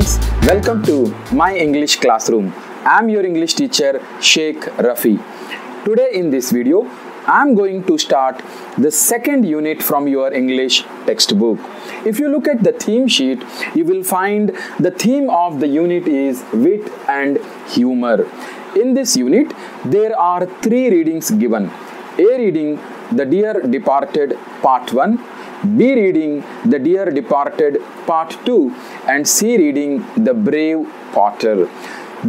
students, welcome to my English classroom. I am your English teacher Sheikh Rafi. Today in this video, I am going to start the second unit from your English textbook. If you look at the theme sheet, you will find the theme of the unit is wit and humor. In this unit, there are three readings given. A reading, The Dear Departed Part 1, B reading, The Dear Departed Part 2, and C reading, The Brave Potter.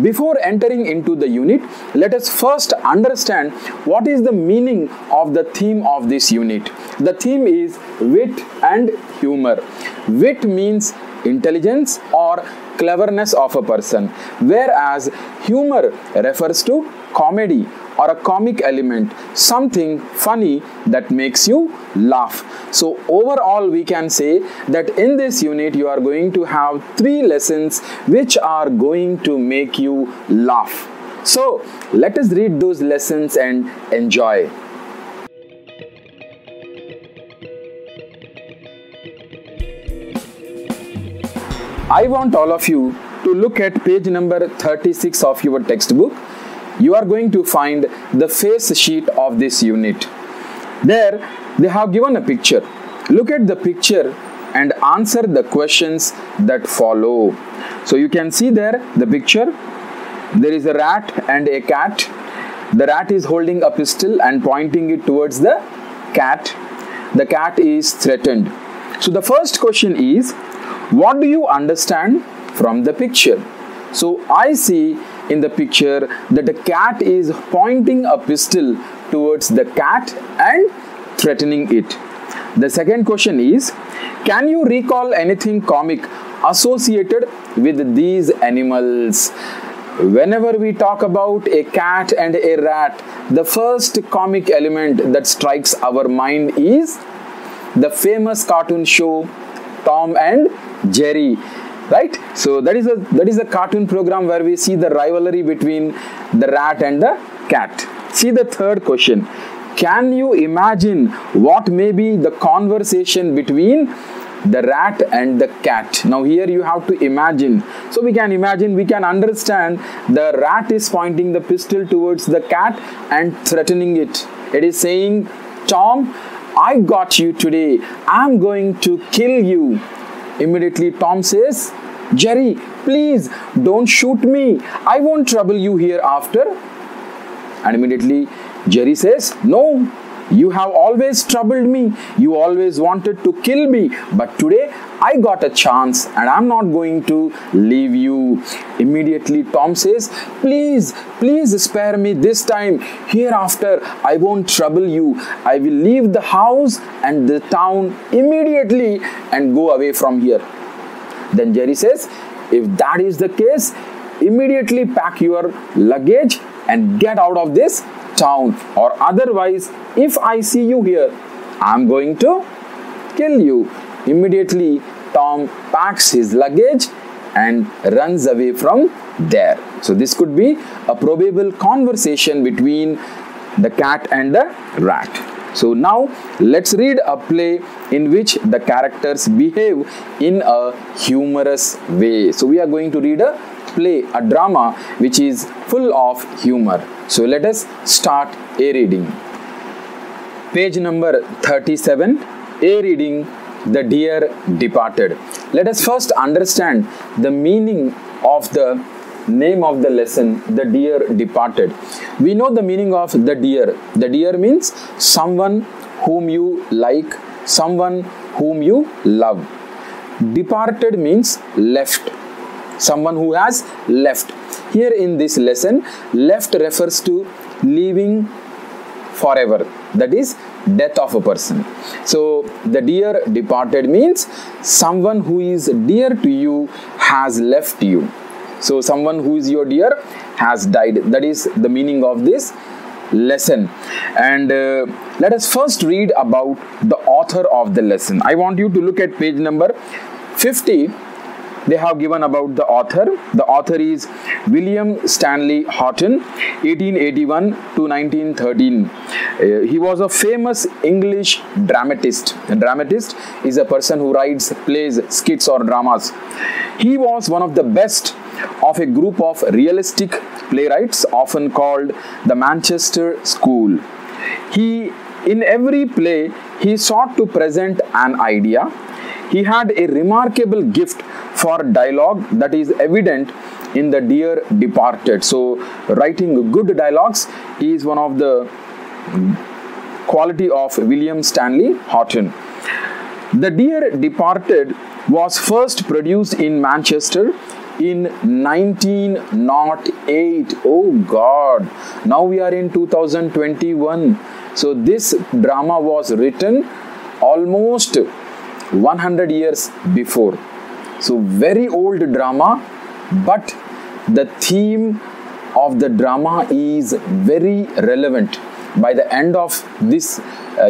Before entering into the unit, let us first understand what is the meaning of the theme of this unit. The theme is wit and humor. Wit means intelligence or cleverness of a person, whereas humor refers to comedy or a comic element, something funny that makes you laugh. So overall we can say that in this unit you are going to have three lessons which are going to make you laugh. So let us read those lessons and enjoy. I want all of you to look at page number 36 of your textbook. You are going to find the face sheet of this unit. There they have given a picture. Look at the picture and answer the questions that follow. So you can see there the picture. There is a rat and a cat. The rat is holding a pistol and pointing it towards the cat. The cat is threatened. So the first question is, what do you understand from the picture? So I see in the picture that the cat is pointing a pistol towards the cat and threatening it. The second question is, can you recall anything comic associated with these animals? Whenever we talk about a cat and a rat, the first comic element that strikes our mind is the famous cartoon show Tom and Jerry. Right? So that is a cartoon program where we see the rivalry between the rat and the cat. See the third question. Can you imagine what may be the conversation between the rat and the cat? Now here you have to imagine. So we can imagine, we can understand the rat is pointing the pistol towards the cat and threatening it. It is saying, Tom, I got you today. I'm going to kill you. Immediately Tom says, Jerry, please don't shoot me. I won't trouble you hereafter. And immediately Jerry says, no, you have always troubled me. You always wanted to kill me. But today I got a chance and I'm not going to leave you. Immediately Tom says, please spare me this time. Hereafter I won't trouble you. I will leave the house and the town immediately and go away from here. Then Jerry says, if that is the case, immediately pack your luggage and get out of this town, or otherwise if I see you here, I'm going to kill you. Immediately Tom packs his luggage and runs away from there. So this could be a probable conversation between the cat and the rat. So now let's read a play in which the characters behave in a humorous way. So we are going to read a play, a drama which is full of humor. So let us start A reading. Page number 37, A reading, The Dear Departed. Let us first understand the meaning of the name of the lesson, The Dear Departed. We know the meaning of the dear. The dear means someone whom you like, someone whom you love. Departed means left, someone who has left. Here in this lesson, left refers to leaving forever, that is death of a person. So the dear departed means someone who is dear to you has left you. So someone who is your dear has died. That is the meaning of this lesson. And let us first read about the author of the lesson. I want you to look at page number 50. They have given about the author. The author is William Stanley Houghtan, 1881 to 1913. He was a famous English dramatist. A dramatist is a person who writes plays, skits or dramas. He was one of the best of a group of realistic playwrights, often called the Manchester School. In every play, he sought to present an idea. He had a remarkable gift for dialogue that is evident in The Dear Departed. So, writing good dialogues is one of the quality of William Stanley Houghtan. The Dear Departed was first produced in Manchester in 1908. Oh God, now we are in 2021. So this drama was written almost 100 years before. So very old drama, but the theme of the drama is very relevant. By the end of this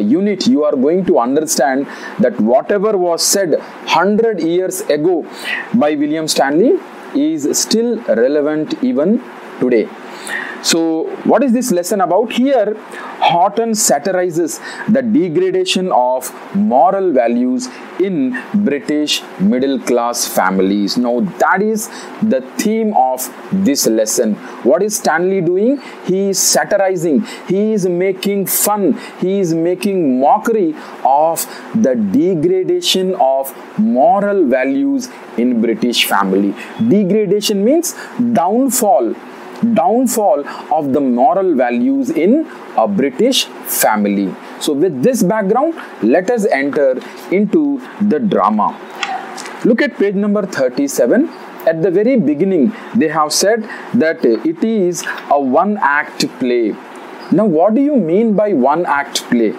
unit, you are going to understand that whatever was said 100 years ago by William Stanley is still relevant even today. So, what is this lesson about? Here, Houghtan satirizes the degradation of moral values in British middle class families. Now, that is the theme of this lesson. What is Stanley doing? He is satirizing, he is making fun, he is making mockery of the degradation of moral values in British family. Degradation means downfall of the moral values in a British family. So with this background, let us enter into the drama. Look at page number 37. At the very beginning, they have said that it is a one-act play. Now, what do you mean by one-act play?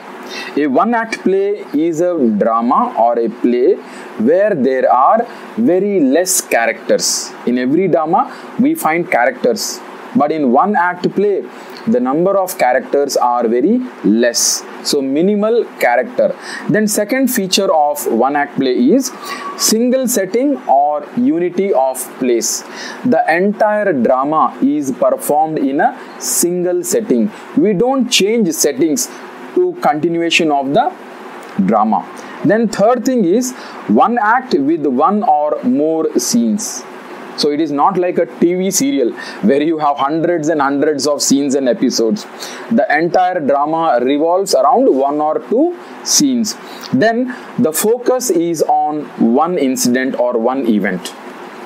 A one-act play is a drama or a play where there are very less characters. In every drama, we find characters. But in one-act play, the number of characters are very less. So, minimal character. Then second feature of one-act play is single setting or unity of place. The entire drama is performed in a single setting. We don't change settings to continuation of the drama. Then third thing is one act with one or more scenes. So it is not like a TV serial where you have hundreds and hundreds of scenes and episodes. The entire drama revolves around one or two scenes. Then the focus is on one incident or one event.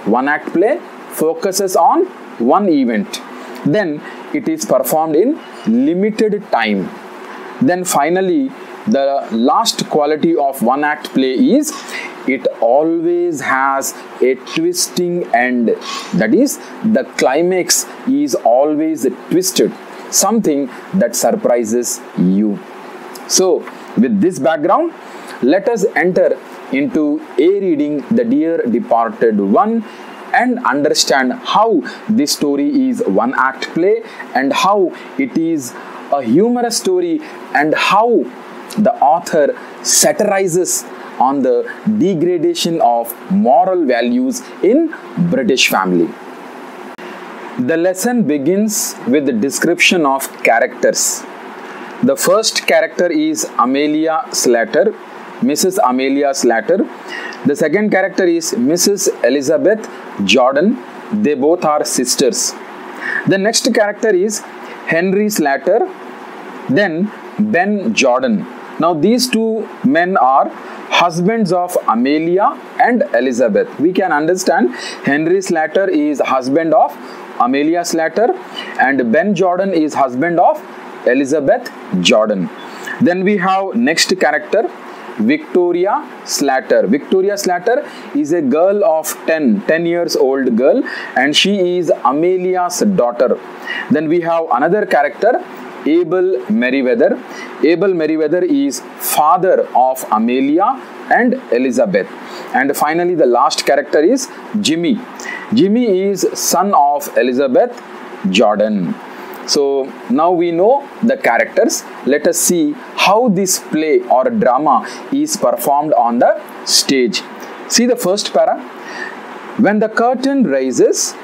One act play focuses on one event. Then it is performed in limited time. Then finally, the last quality of one act play is it always has a twisting end. That is, the climax is always twisted, something that surprises you. So, with this background, let us enter into A reading The Dear Departed 1 and understand how this story is one act play and how it is a humorous story and how the author satirizes on the degradation of moral values in British family. The lesson begins with the description of characters. The first character is Amelia Slater, Mrs. Amelia Slater. The second character is Mrs. Elizabeth Jordan. They both are sisters. The next character is Henry Slater, then Ben Jordan. Now these two men are husbands of Amelia and Elizabeth. We can understand Henry Slater is husband of Amelia Slater and Ben Jordan is husband of Elizabeth Jordan. Then we have next character Victoria Slater. Victoria Slater is a girl of 10 years old girl and she is Amelia's daughter. Then we have another character Abel Meriwether. Abel Meriwether is father of Amelia and Elizabeth. And finally the last character is Jimmy. Jimmy is son of Elizabeth Jordan. So now we know the characters. Let us see how this play or drama is performed on the stage. See the first para. When the curtain rises,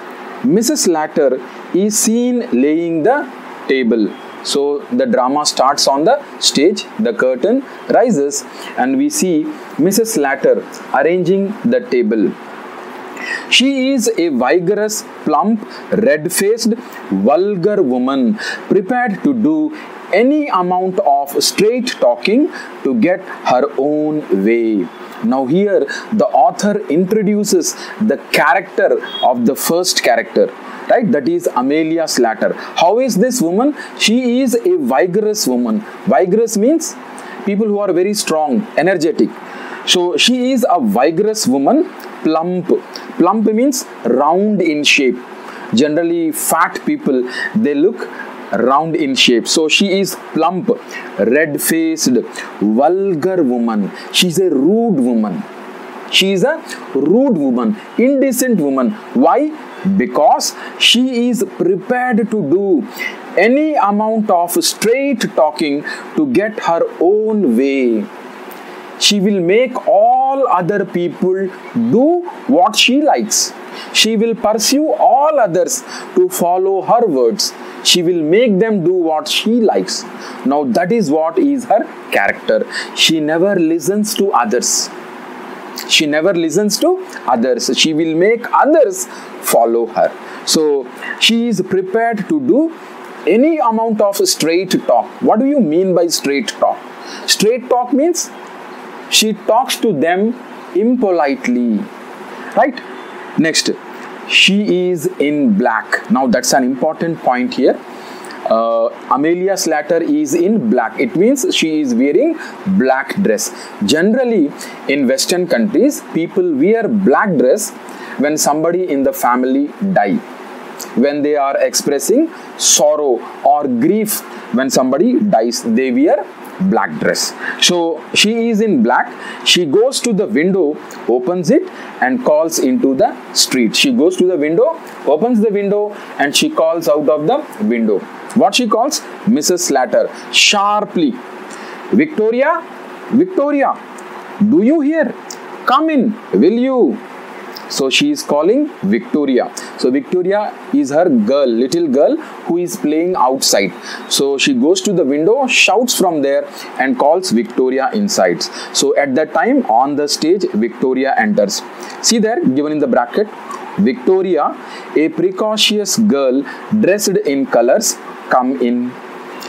Mrs. Slater is seen laying the table. So the drama starts on the stage, the curtain rises and we see Mrs. Slater arranging the table. She is a vigorous, plump, red-faced, vulgar woman, prepared to do any amount of straight talking to get her own way. Now here the author introduces the character of the first character, right? That is Amelia Slatter. How is this woman? She is a vigorous woman. Vigorous means people who are very strong, energetic. So she is a vigorous woman. Plump. Plump means round in shape. Generally fat people, they look round in shape. So she is plump, red-faced, vulgar woman. She is a rude woman. She is a rude woman, indecent woman. Why? Because she is prepared to do any amount of straight talking to get her own way. She will make all other people do what she likes. She will pursue all others to follow her words. She will make them do what she likes. Now that is what is her character. She never listens to others. She never listens to others. She will make others follow her. So she is prepared to do any amount of straight talk. What do you mean by straight talk? Straight talk means she talks to them impolitely, right? Next, she is in black. Now that's an important point here. Amelia Slatter is in black. It means she is wearing black dress. Generally in Western countries, people wear black dress when somebody in the family die, when they are expressing sorrow or grief. When somebody dies, they wear black dress. So she is in black. She goes to the window, opens it and calls into the street. She goes to the window, opens the window and she calls out of the window. What she calls? Mrs. Slatter, sharply. Victoria, Victoria, do you hear? Come in, will you? So she is calling Victoria. So Victoria is her girl, little girl who is playing outside. So she goes to the window, shouts from there and calls Victoria inside. So at that time on the stage, Victoria enters. See there, given in the bracket, Victoria, a precocious girl dressed in colors, come in.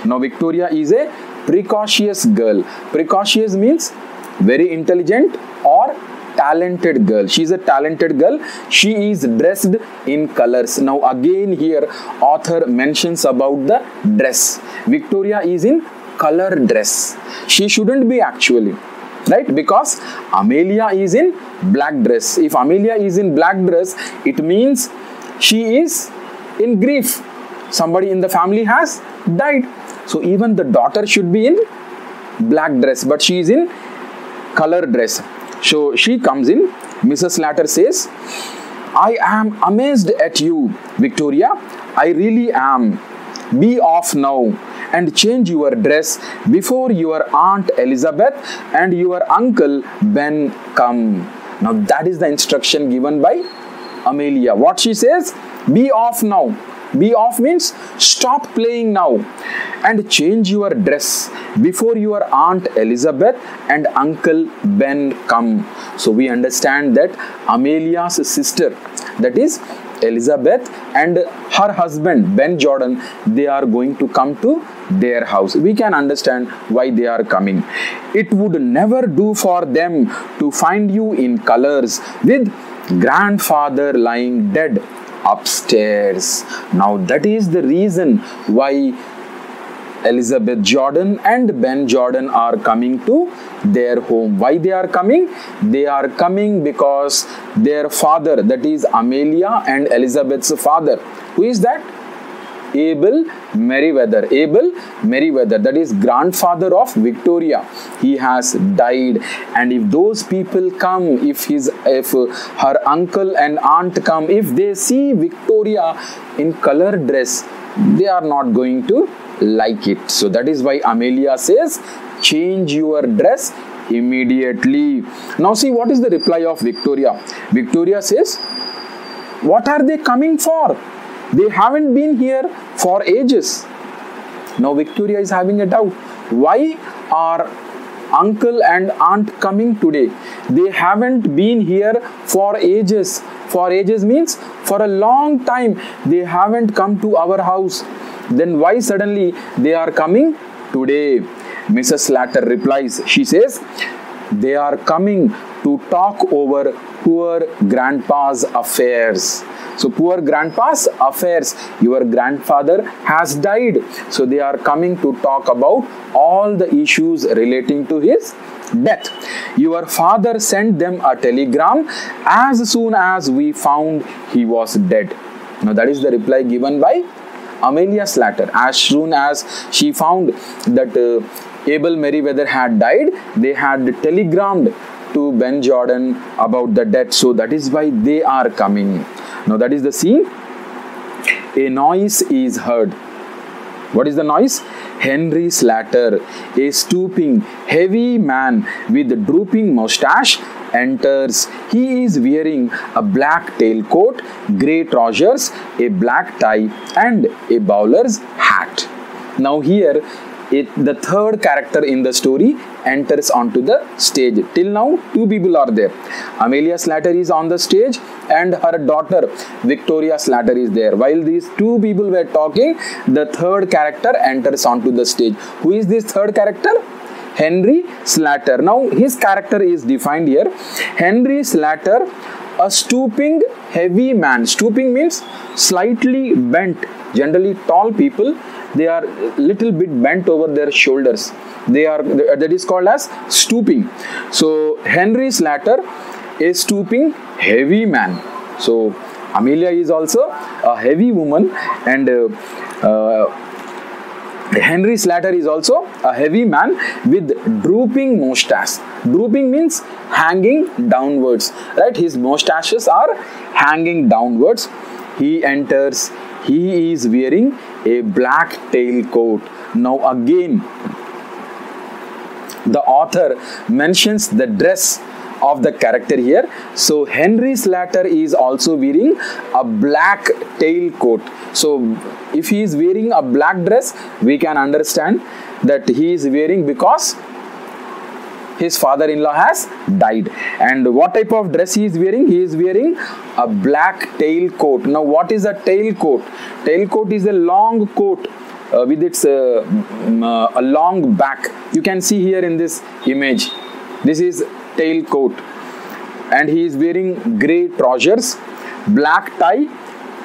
Now Victoria is a precocious girl. Precocious means very intelligent or talented girl. She is a talented girl. She is dressed in colors. Now again here author mentions about the dress. Victoria is in color dress. She shouldn't be actually, right? Because Amelia is in black dress. If Amelia is in black dress, it means she is in grief. Somebody in the family has died. So even the daughter should be in black dress, but she is in color dress. So she comes in. Mrs. Slatter says, I am amazed at you, Victoria. I really am. Be off now and change your dress before your Aunt Elizabeth and your Uncle Ben come. Now that is the instruction given by Amelia. What she says? Be off now. Be off means stop playing now and change your dress before your Aunt Elizabeth and Uncle Ben come. So we understand that Amelia's sister, that is Elizabeth, and her husband Ben Jordan, they are going to come to their house. We can understand why they are coming. It would never do for them to find you in colors with grandfather lying dead upstairs. Now that is the reason why Elizabeth Jordan and Ben Jordan are coming to their home. Why they are coming? They are coming because their father, that is Amelia and Elizabeth's father. Who is that? Abel Meriwether. Abel Meriwether, that is grandfather of Victoria. He has died, and if those people come, if her uncle and aunt come, if they see Victoria in color dress, they are not going to like it. So that is why Amelia says, change your dress immediately. Now see what is the reply of Victoria. Victoria says, what are they coming for? They haven't been here for ages. Now Victoria is having a doubt. Why are uncle and aunt coming today? They haven't been here for ages. For ages means for a long time they haven't come to our house. Then why suddenly they are coming today? Mrs. Slater replies. She says, they are coming to talk over poor grandpa's affairs. So poor grandpa's affairs, your grandfather has died. So they are coming to talk about all the issues relating to his death. Your father sent them a telegram as soon as we found he was dead. Now that is the reply given by Amelia Slater. As soon as she found that Abel Merriweather had died, they had telegrammed to Ben Jordan about the death. So that is why they are coming. Now that is the scene. A noise is heard. What is the noise? Henry Slater, a stooping, heavy man with drooping moustache, enters. He is wearing a black tailcoat, grey trousers, a black tie, and a bowler's hat. Now here, the third character in the story enters onto the stage. Till now, two people are there. Amelia Slater is on the stage and her daughter Victoria Slater is there. While these two people were talking, the third character enters onto the stage. Who is this third character? Henry Slater. Now his character is defined here. Henry Slater, a stooping, heavy man. Stooping means slightly bent. Generally tall people, they are little bit bent over their shoulders. That is called as stooping. So Henry Slater, a stooping, heavy man. So Amelia is also a heavy woman, and Henry Slater is also a heavy man with drooping moustache. Drooping means hanging downwards, right? His moustaches are hanging downwards. He enters. He is wearing a black tailcoat. Now again, the author mentions the dress of the character here. So Henry Slater is also wearing a black tailcoat. So if he is wearing a black dress, we can understand that he is wearing because his father-in-law has died. And what type of dress he is wearing? He is wearing a black tailcoat. Now what is a tailcoat? Tailcoat is a long coat with its a long back. You can see here in this image. This is tailcoat, and he is wearing grey trousers, black tie,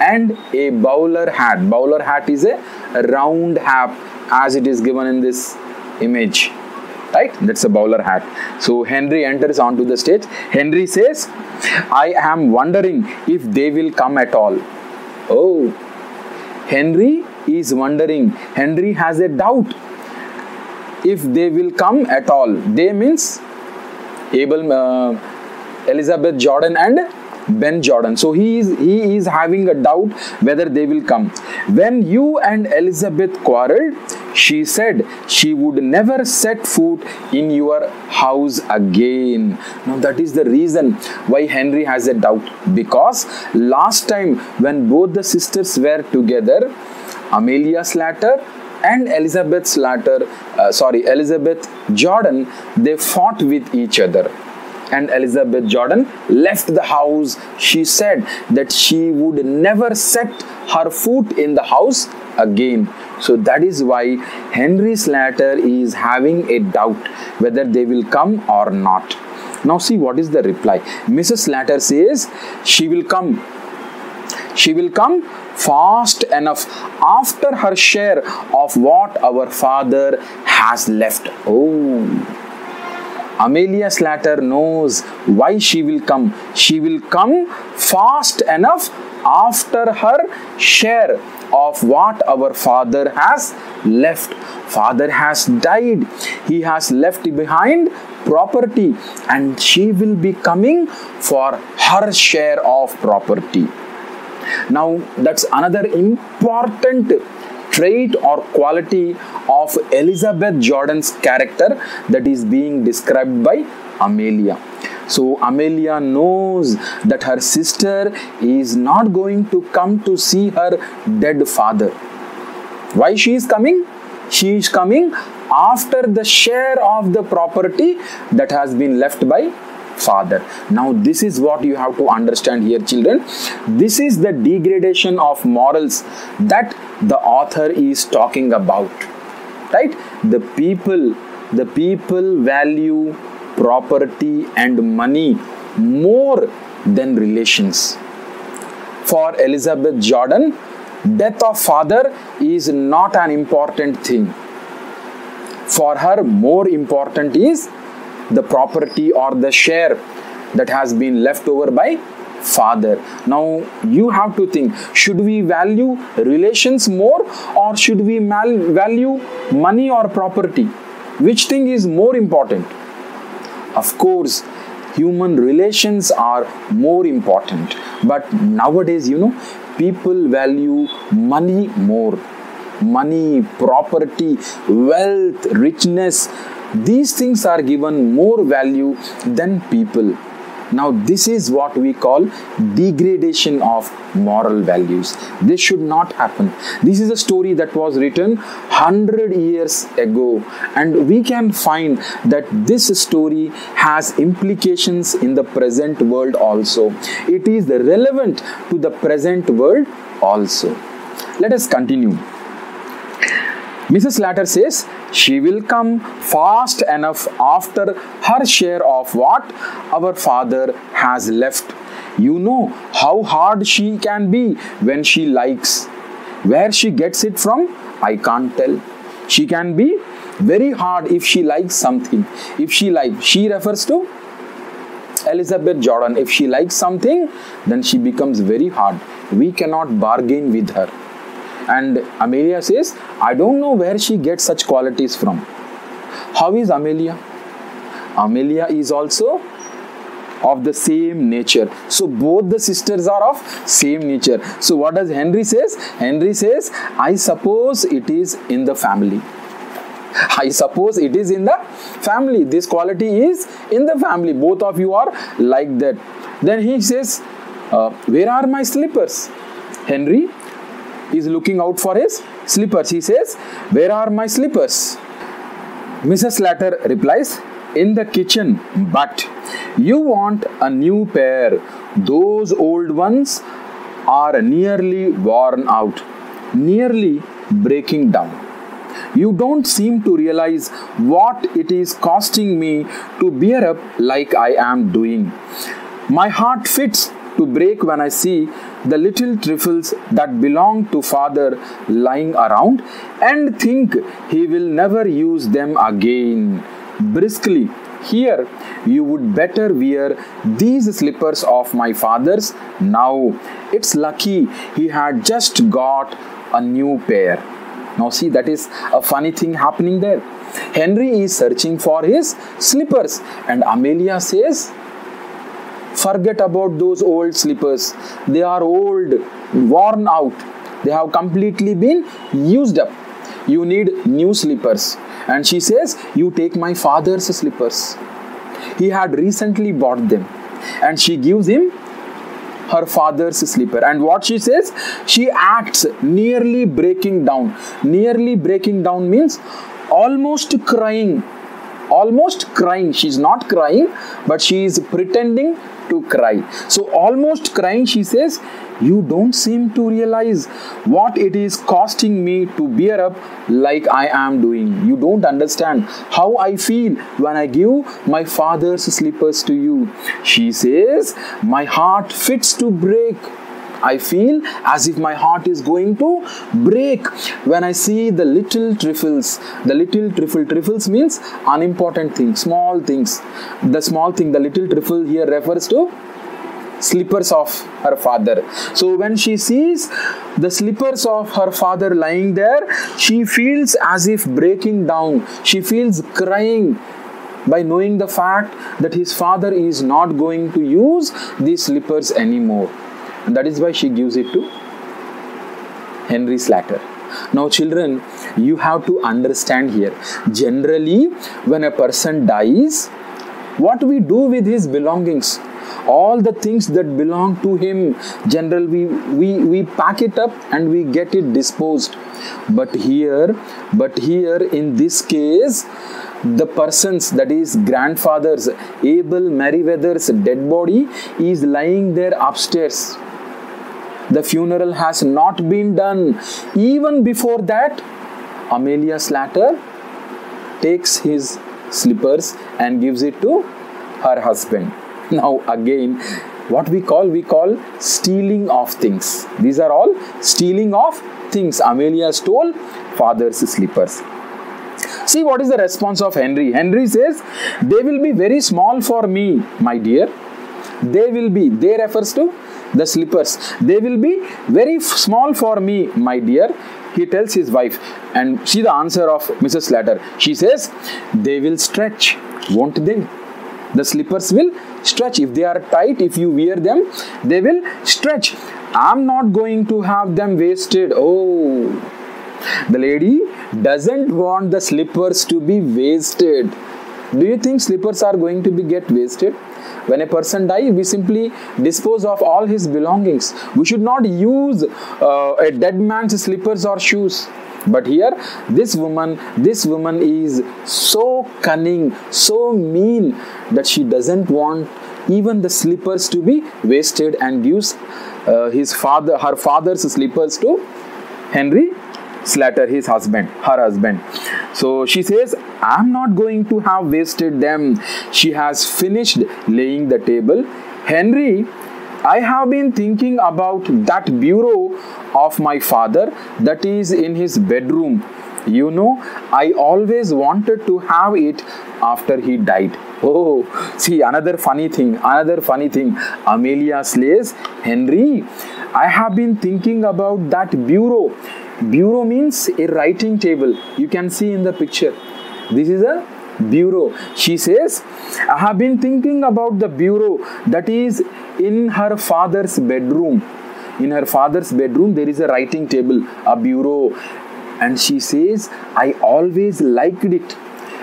and a bowler hat. Bowler hat is a round hat as it is given in this image. Right? That's a bowler hat. So Henry enters onto the stage. Henry says, I am wondering if they will come at all. Oh, Henry is wondering. Henry has a doubt if they will come at all. They means Elizabeth Jordan and Ben Jordan. So he is having a doubt whether they will come. When you and Elizabeth quarreled, she said she would never set foot in your house again. Now that is the reason why Henry has a doubt, because last time when both the sisters were together, Amelia Slater and Elizabeth Jordan, they fought with each other. And Elizabeth Jordan left the house. She said that she would never set her foot in the house again. So that is why Henry Slater is having a doubt whether they will come or not. Now see what is the reply. Mrs. Slater says she will come. She will come fast enough after her share of what our father has left. Oh, Amelia Slater knows why she will come. She will come fast enough after her share of what our father has left. Father has died. He has left behind property, and she will be coming for her share of property. Now that's another important trait or quality of Elizabeth Jordan's character that is being described by Amelia. So Amelia knows that her sister is not going to come to see her dead father. Why she is coming? She is coming after the share of the property that has been left by father. Now this is what you have to understand here, children. This is the degradation of morals that the author is talking about, right? The people value property and money more than relations. For Elizabeth Jordan, death of father is not an important thing. For her, more important is the property or the share that has been left over by father. Now you have to think, should we value relations more or should we value money or property? Which thing is more important? Of course, human relations are more important. But nowadays, people value money more. Money, property, wealth, richness, these things are given more value than people. Now this is what we call degradation of moral values. This should not happen. This is a story that was written 100 years ago, and we can find that this story has implications in the present world also. It is relevant to the present world also. Let us continue. Mrs. Slater says she will come fast enough after her share of what our father has left. You know how hard she can be when she likes. Where she gets it from, I can't tell. She can be very hard if she likes something. If she likes, she refers to Elizabeth Jordan. If she likes something, then she becomes very hard. We cannot bargain with her. And Amelia says, I don't know where she gets such qualities from. How is Amelia? Amelia is also of the same nature. So both the sisters are of same nature. So what does Henry says? Henry says, I suppose it is in the family. I suppose it is in the family. This quality is in the family. Both of you are like that. Then he says, where are my slippers? Henry is looking out for his slippers. He says, where are my slippers? Mrs. Slater replies, in the kitchen, but you want a new pair. Those old ones are nearly worn out, nearly breaking down. You don't seem to realize what it is costing me to bear up like I am doing. My heart fits to break when I see the little trifles that belong to father lying around and think he will never use them again. Briskly, here, you would better wear these slippers of my father's now. It's lucky he had just got a new pair. Now see, that is a funny thing happening there. Henry is searching for his slippers and Amelia says, forget about those old slippers. They are old, worn out. They have completely been used up. You need new slippers. And she says, you take my father's slippers. He had recently bought them. And she gives him her father's slipper. And what she says? She acts nearly breaking down. Nearly breaking down means almost crying. Almost crying. She's not crying, but she is pretending to cry. So almost crying, she says, you don't seem to realize what it is costing me to bear up like I am doing. You don't understand how I feel when I give my father's slippers to you. She says, my heart fits to break. I feel as if my heart is going to break when I see the little trifles. The little trifles means unimportant things, small things. The small thing, the little trifle here refers to slippers of her father. So when she sees the slippers of her father lying there, she feels as if breaking down. She feels crying by knowing the fact that his father is not going to use these slippers anymore. And that is why she gives it to Henry Slater. Now children, you have to understand here. Generally, when a person dies, what we do with his belongings? all the things that belong to him, generally we pack it up and we get it disposed. But here in this case, the person's, that is grandfather's, Abel Meriwether's dead body is lying there upstairs. The funeral has not been done. Even before that, Amelia Slater takes his slippers and gives it to her husband. Now again, what we call stealing of things. These are all stealing of things. Amelia stole father's slippers. See what is the response of Henry. Henry says, they will be very small for me, my dear. They refers to the slippers. They will be very small for me, my dear. He tells his wife, and see the answer of Mrs. Slater. She says, they will stretch, won't they? The slippers will stretch. If they are tight, if you wear them, they will stretch. I'm not going to have them wasted. Oh, the lady doesn't want the slippers to be wasted. Do you think slippers are going to get wasted? When a person dies, we simply dispose of all his belongings. We should not use a dead man's slippers or shoes. But here, this woman is so cunning, so mean, that she doesn't want even the slippers to be wasted and gives her father's slippers to Henry Slater, her husband. So she says, I'm not going to have wasted them. She has finished laying the table. Henry, I have been thinking about that bureau of my father that is in his bedroom. You know, I always wanted to have it after he died. Oh, see, another funny thing. Amelia says, Henry, I have been thinking about that bureau. Bureau means a writing table. You can see in the picture. This is a bureau. She says, I have been thinking about the bureau that is in her father's bedroom. In her father's bedroom, there is a writing table, a bureau. And she says, I always liked it.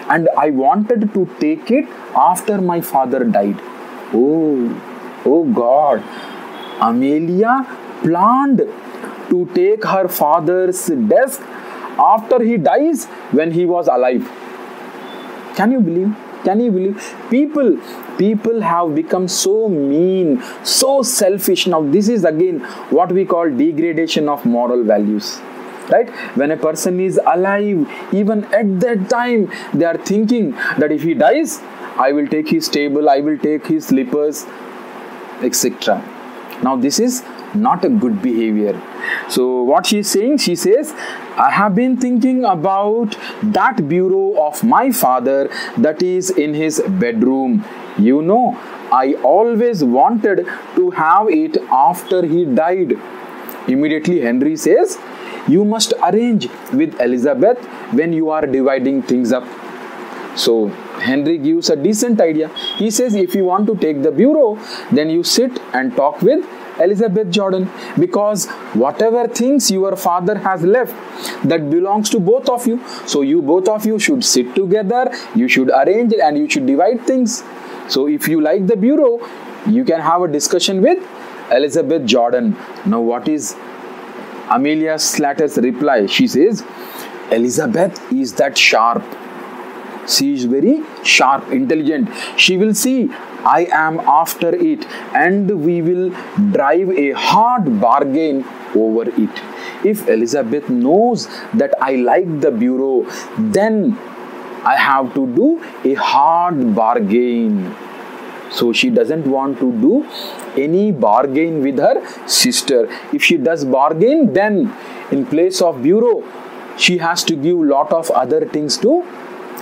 And I wanted to take it after my father died. Oh God. Amelia planned to take her father's desk after he dies when he was alive. Can you believe? People have become so mean, so selfish. Now this is again what we call degradation of moral values. Right? When a person is alive, even at that time, they are thinking that if he dies, I will take his table, I will take his slippers, etc. Now this is not a good behavior. So what she is saying, she says, I have been thinking about that bureau of my father that is in his bedroom. You know, I always wanted to have it after he died. Immediately Henry says, you must arrange with Elizabeth when you are dividing things up. So Henry gives a decent idea. He says, if you want to take the bureau, then you sit and talk with Elizabeth Jordan, because whatever things your father has left, that belongs to both of you. So both of you should sit together, you should arrange it, and you should divide things. So if you like the bureau, you can have a discussion with Elizabeth Jordan. Now what is Amelia Slater's reply? She says, Elizabeth is that sharp. She is very sharp, intelligent. She will see I am after it, and we will drive a hard bargain over it. If Elizabeth knows that I like the bureau, then I have to do a hard bargain. So she doesn't want to do any bargain with her sister. If she does bargain, then in place of bureau, she has to give lot of other things to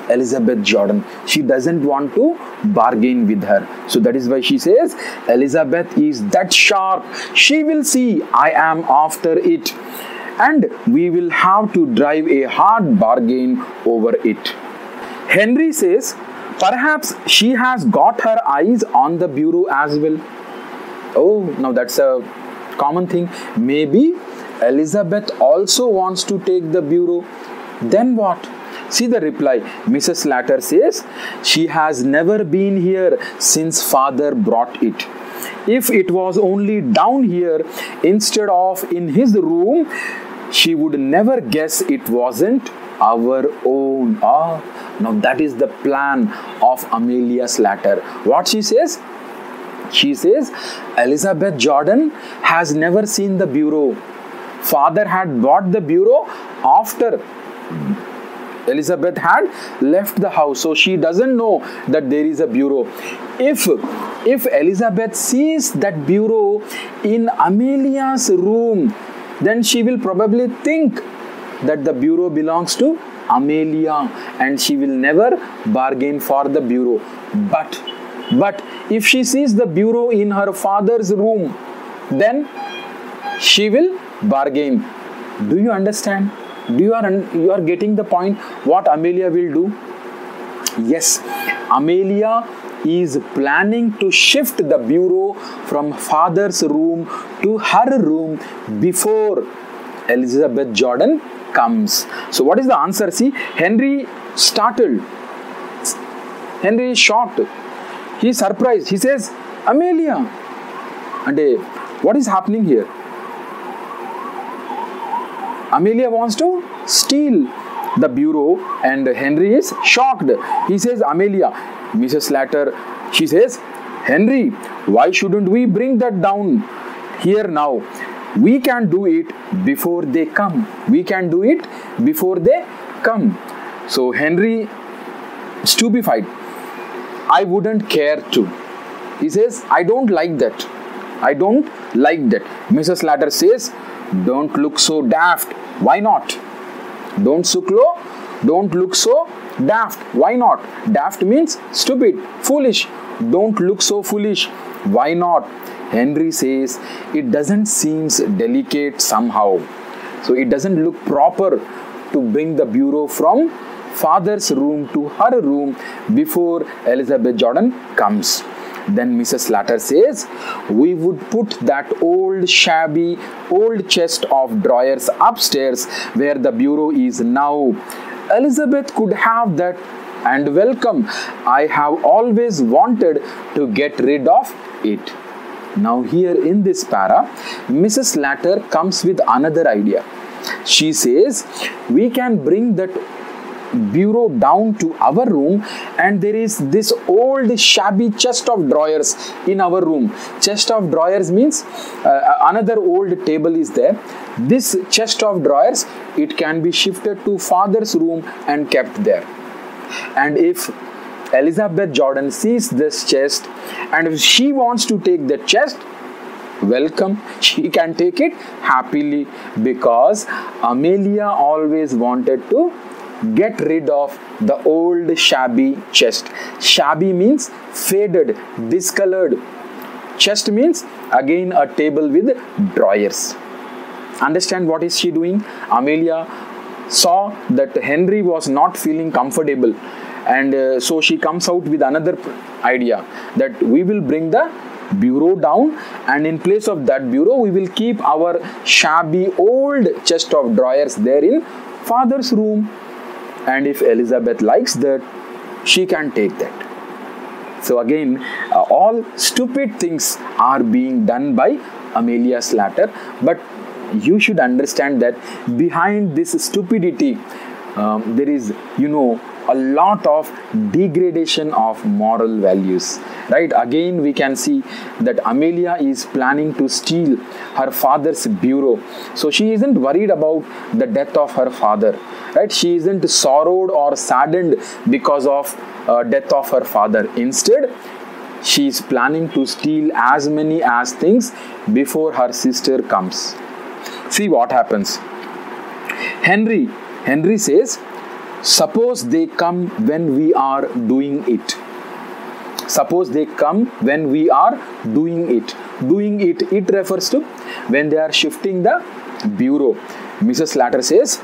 Elizabeth Jordan. She doesn't want to bargain with her. So that is why she says, Elizabeth is that sharp. She will see I am after it, and we will have to drive a hard bargain over it. Henry says, perhaps she has got her eyes on the bureau as well. Oh, now that's a common thing. Maybe Elizabeth also wants to take the bureau. Then what? See the reply. Mrs. Latter says, she has never been here since father brought it. If it was only down here instead of in his room, she would never guess it wasn't our own. Now that is the plan of Amelia Slatter. What she says? She says, Elizabeth Jordan has never seen the bureau. Father had bought the bureau after Elizabeth had left the house, so she doesn't know that there is a bureau. If Elizabeth sees that bureau in Amelia's room, then she will probably think that the bureau belongs to Amelia and she will never bargain for the bureau. But if she sees the bureau in her father's room, then she will bargain. Do you understand? You are getting the point what Amelia will do? Yes, Amelia is planning to shift the bureau from father's room to her room before Elizabeth Jordan comes. So what is the answer? See, Henry startled. Henry is shocked. He is surprised. He says, Amelia. And what is happening here? Amelia wants to steal the bureau and Henry is shocked. He says, Amelia. Mrs. Slatter, she says, Henry, why shouldn't we bring that down here now? We can do it before they come. We can do it before they come. So Henry, stupefied, I wouldn't care to. He says, I don't like that. I don't like that. Mrs. Slatter says, don't look so daft. Why not? Don't look so daft. Why not? Daft means stupid, foolish. Don't look so foolish. Why not? Henry says, it doesn't seem delicate somehow. So it doesn't look proper to bring the bureau from father's room to her room before Elizabeth Jordan comes. Then Mrs. Slatter says, we would put that old shabby old chest of drawers upstairs where the bureau is now. Elizabeth could have that and welcome. I have always wanted to get rid of it. Now here in this para, Mrs. Slatter comes with another idea. She says, we can bring that bureau down to our room and there is this old shabby chest of drawers in our room. Chest of drawers means another old table is there. This chest of drawers, it can be shifted to father's room and kept there. And if Elizabeth Jordan sees this chest and if she wants to take the chest, welcome, she can take it happily because Amelia always wanted to get rid of the old shabby chest. Shabby means faded, discolored. Chest means again a table with drawers. Understand what is she doing? Amelia saw that Henry was not feeling comfortable and so she comes out with another idea that we will bring the bureau down and in place of that bureau we will keep our shabby old chest of drawers there in father's room. And if Elizabeth likes that, she can take that. So again, all stupid things are being done by Amelia Slatter. But you should understand that behind this stupidity, there is, a lot of degradation of moral values. Right? Again, we can see that Amelia is planning to steal her father's bureau. So she isn't worried about the death of her father. Right? She isn't sorrowed or saddened because of death of her father. Instead, she is planning to steal as many as things before her sister comes. See what happens. Henry says, suppose they come when we are doing it. Suppose they come when we are doing it. Doing it, it refers to when they are shifting the bureau. Mrs. Slatter says,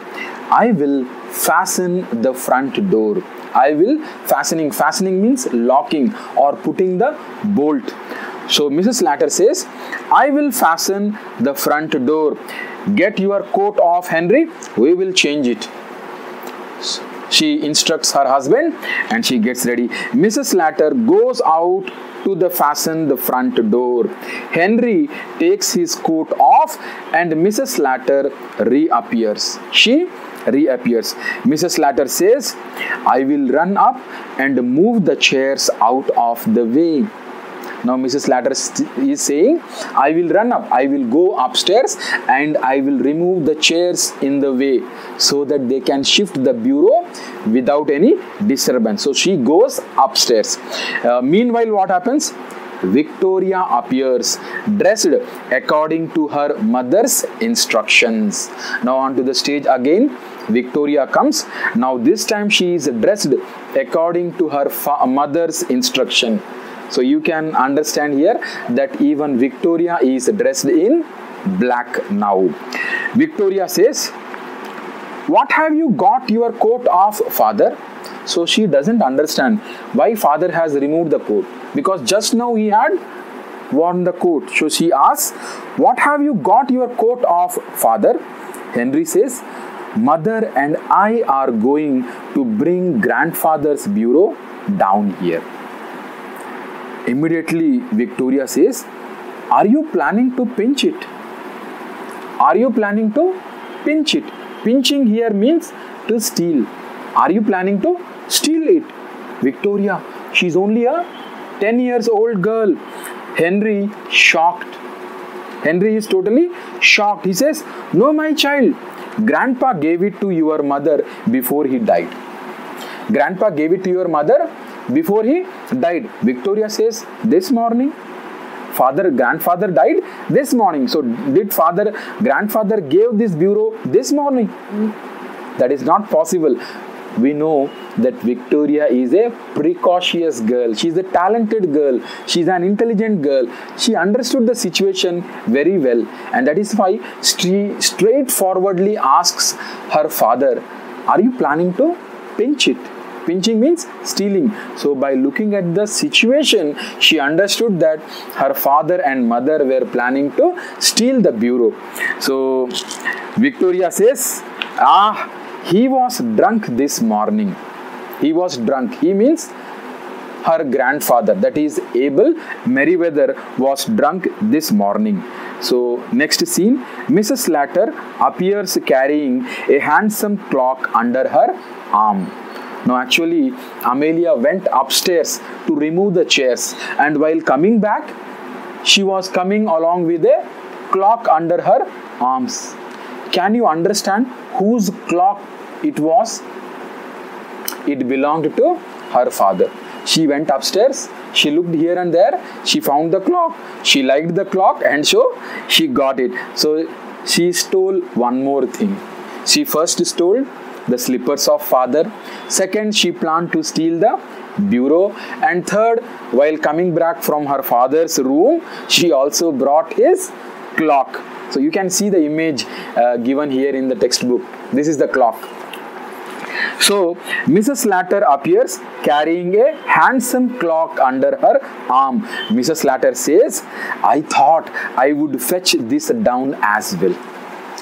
I will fasten the front door. I will fastening. Fastening means locking or putting the bolt. So Mrs. Slatter says, I will fasten the front door. Get your coat off, Henry. We will change it. She instructs her husband and she gets ready. Mrs. Slater goes out to fasten the front door. Henry takes his coat off and Mrs. Slater reappears. She reappears. Mrs. Slater says, I will run up and move the chairs out of the way. Now Mrs. Slater is saying, I will run up, I will go upstairs and I will remove the chairs in the way so that they can shift the bureau without any disturbance. So she goes upstairs. Meanwhile, what happens? Victoria appears dressed according to her mother's instructions. Now onto the stage again. Victoria comes. Now this time she is dressed according to her mother's instruction. So you can understand here that even Victoria is dressed in black now. Victoria says, what have you got your coat off, father? So she doesn't understand why father has removed the coat, because just now he had worn the coat. So she asks, what have you got your coat off, father? Henry says, mother and I are going to bring grandfather's bureau down here. Immediately Victoria says, are you planning to pinch it? Are you planning to pinch it? Pinching here means to steal. Are you planning to steal it? Victoria, she's only a 10 years old girl. Henry shocked. Henry is totally shocked. He says, no, my child. Grandpa gave it to your mother before he died. Grandpa gave it to your mother before he died. Victoria says, this morning? Grandfather died this morning. So did grandfather gave this bureau this morning? That is not possible. We know that Victoria is a precocious girl. She is a talented girl. She is an intelligent girl. She understood the situation very well. And that is why she straightforwardly asks her father, are you planning to pinch it? Pinching means stealing. So by looking at the situation, she understood that her father and mother were planning to steal the bureau. So Victoria says, he was drunk this morning. He was drunk. He means her grandfather, that is Abel Meriwether, was drunk this morning. So next scene, Mrs. Slater appears carrying a handsome clock under her arm. Now actually Amelia went upstairs to remove the chairs, and while coming back she was coming along with a clock under her arms. Can you understand whose clock it was? It belonged to her father. She went upstairs, she looked here and there, she found the clock, she liked the clock, and so she got it. So she stole one more thing. She first stole the slippers of father. Second, she planned to steal the bureau. And third, while coming back from her father's room, she also brought his clock. So you can see the image given here in the textbook. This is the clock. So Mrs. Slater appears carrying a handsome clock under her arm. Mrs. Slater says, I thought I would fetch this down as well.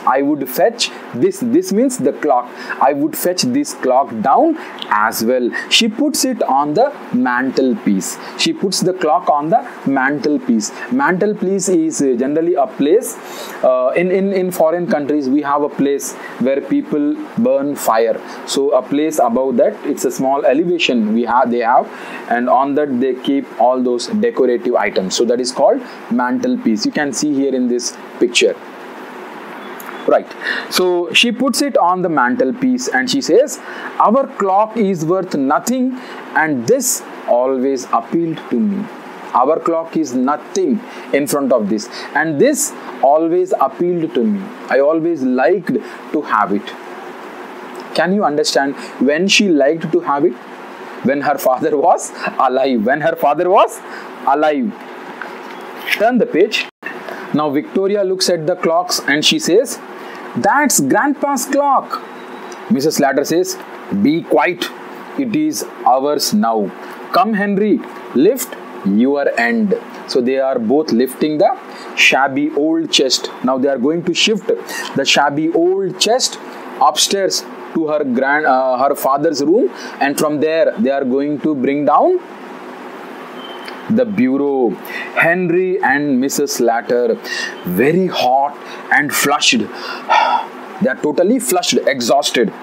I would fetch this means the clock. I would fetch this clock down as well. She puts it on the mantelpiece. She puts the clock on the mantelpiece. Mantelpiece is generally a place. In foreign countries, we have a place where people burn fire. So a place above that, it's a small elevation they have, and on that they keep all those decorative items. So that is called mantelpiece. You can see here in this picture. Right. So she puts it on the mantelpiece and she says, our clock is worth nothing and this always appealed to me. Our clock is nothing in front of this and this always appealed to me. I always liked to have it. Can you understand when she liked to have it? When her father was alive. When her father was alive. Turn the page. Now Victoria looks at the clocks and she says, that's Grandpa's clock. Mrs. Slater says, be quiet. It is ours now. Come, Henry, lift your end. So they are both lifting the shabby old chest. Now they are going to shift the shabby old chest upstairs to her father's room, and from there they are going to bring down the bureau. Henry and Mrs. Latter, very hot and flushed, they are totally flushed, exhausted,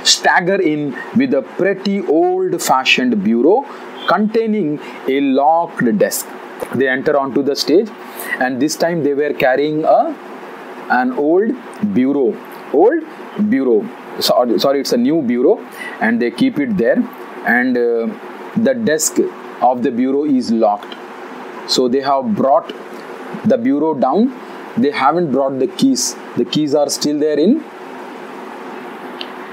stagger in with a pretty old-fashioned bureau containing a locked desk. They enter onto the stage, and this time they were carrying an old bureau. Sorry, it's a new bureau, and they keep it there, and the desk of the bureau is locked. So they have brought the bureau down. They haven't brought the keys. The keys are still there in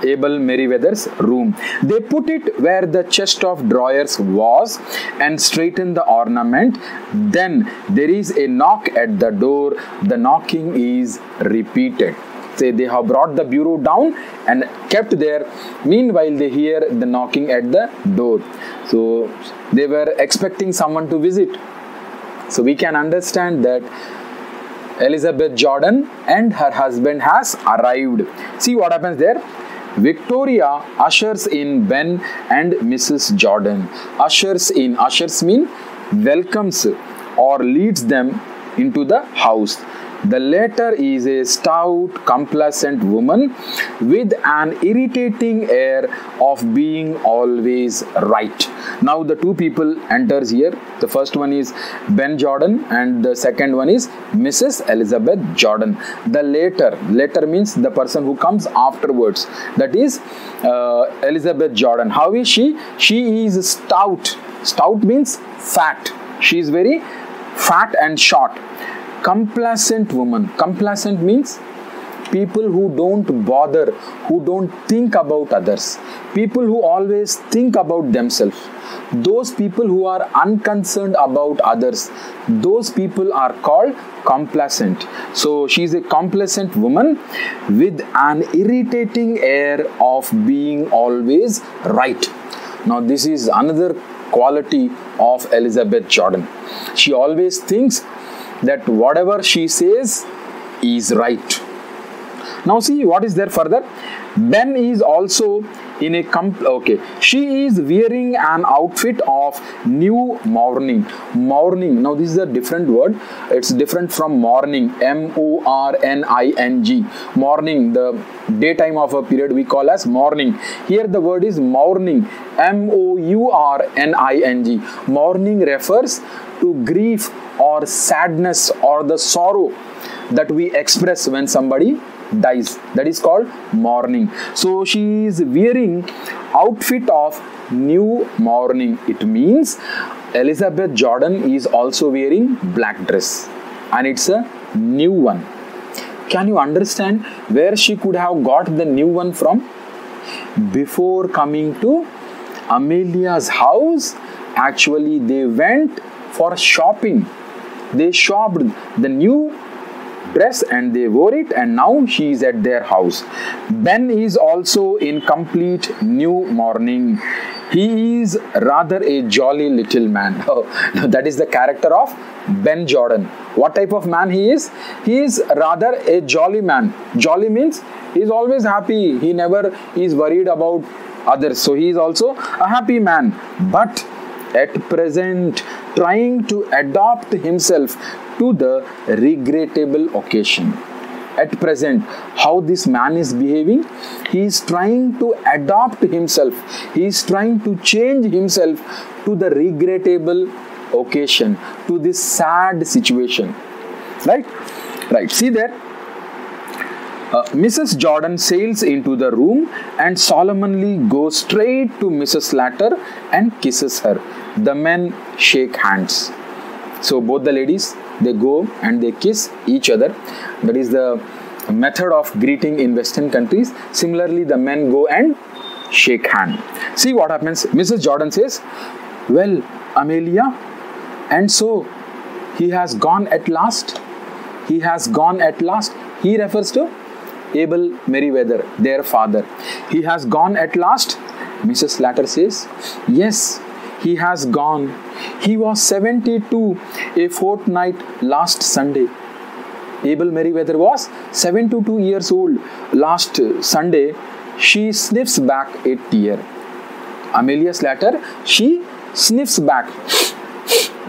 Abel Merriweather's room. They put it where the chest of drawers was and straighten the ornament. Then there is a knock at the door. The knocking is repeated. Say they have brought the bureau down and kept there. Meanwhile, they hear the knocking at the door. So they were expecting someone to visit. So we can understand that Elizabeth Jordan and her husband has arrived. See what happens there. Victoria ushers in Ben and Mrs. Jordan. Ushers in. Ushers mean welcomes or leads them into the house. The latter is a stout, complacent woman with an irritating air of being always right. Now the two people enters here. The first one is Ben Jordan and the second one is Mrs. Elizabeth Jordan. The latter means the person who comes afterwards. That is Elizabeth Jordan. How is she? She is stout. Stout means fat. She is very fat and short. Complacent woman. Complacent means people who don't bother, who don't think about others. People who always think about themselves. Those people who are unconcerned about others. Those people are called complacent. So she is a complacent woman with an irritating air of being always right. Now this is another quality of Elizabeth Jordan. She always thinks that whatever she says is right. Now see what is there further. Ben is also in a she is wearing an outfit of new mourning. Mourning. Now this is a different word. It's different from morning. M-O-R-N-I-N-G. Morning. The daytime of a period we call as morning. Here the word is mourning. M-O-U-R-N-I-N-G. Mourning refers to grief or sadness or the sorrow that we express when somebody dies. That is called mourning. So she is wearing outfit of new mourning. It means Elizabeth Jordan is also wearing black dress, and it's a new one. Can you understand where she could have got the new one from? Before coming to Amelia's house, actually they went for shopping. They shopped the new dress and they wore it, and now she is at their house. Ben is also in complete new mourning. He is rather a jolly little man. Oh, that is the character of Ben Jordan. What type of man he is? He is rather a jolly man. Jolly means he is always happy. He never is worried about others. So he is also a happy man. But at present trying to adapt himself to the regrettable occasion. At present, how this man is behaving, he is trying to adapt himself. He is trying to change himself to the regrettable occasion, to this sad situation. Right? Right. See there. Mrs. Jordan sails into the room and solemnly goes straight to Mrs. Latter and kisses her. The men shake hands. So both the ladies, they go and they kiss each other. That is the method of greeting in Western countries. Similarly, the men go and shake hand. See what happens. Mrs. Jordan says, "Well, Amelia, and so he has gone at last." He has gone at last. He refers to Abel Merriweather, their father. He has gone at last. Mrs. Latter says, "Yes, he has gone. He was 72 a fortnight last Sunday." Abel Meriwether was 72 years old. Last Sunday, she sniffs back a tear. Amelia Slater, she sniffs back.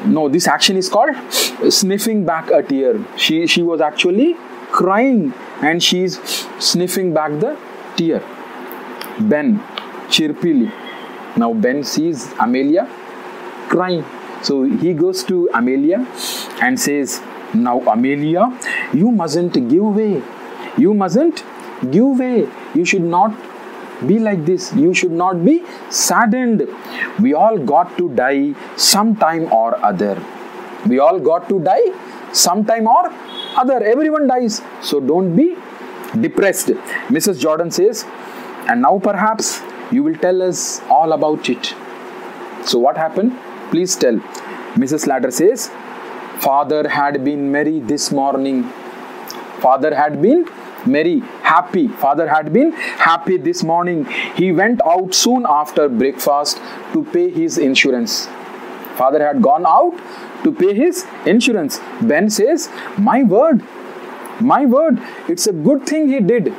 No, this action is called sniffing back a tear. She was actually crying and she is sniffing back the tear. Ben, chirpily. Now Ben sees Amelia crying. So he goes to Amelia and says, now Amelia, you mustn't give way. You mustn't give way. You should not be like this. You should not be saddened. We all got to die sometime or other. We all got to die sometime or other. Everyone dies. So don't be depressed. Mrs. Jordan says, and now perhaps you will tell us all about it. So what happened? Please tell. Mrs. Slater says, Father had been merry this morning. Father had been merry, happy. Father had been happy this morning. He went out soon after breakfast to pay his insurance. Father had gone out to pay his insurance. Ben says, my word, it's a good thing he did.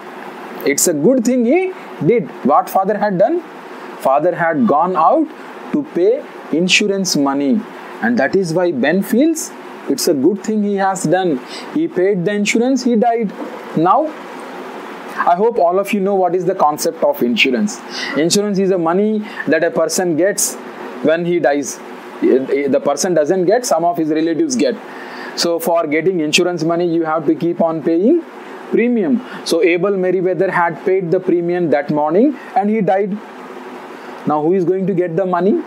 It's a good thing he did. What father had done? Father had gone out to pay insurance money. And that is why Ben feels it's a good thing he has done. He paid the insurance, he died. Now, I hope all of you know what is the concept of insurance. Insurance is the money that a person gets when he dies. The person doesn't get, some of his relatives get. So for getting insurance money, you have to keep on paying premium. So Abel Meriwether had paid the premium that morning and he died. Now who is going to get the money?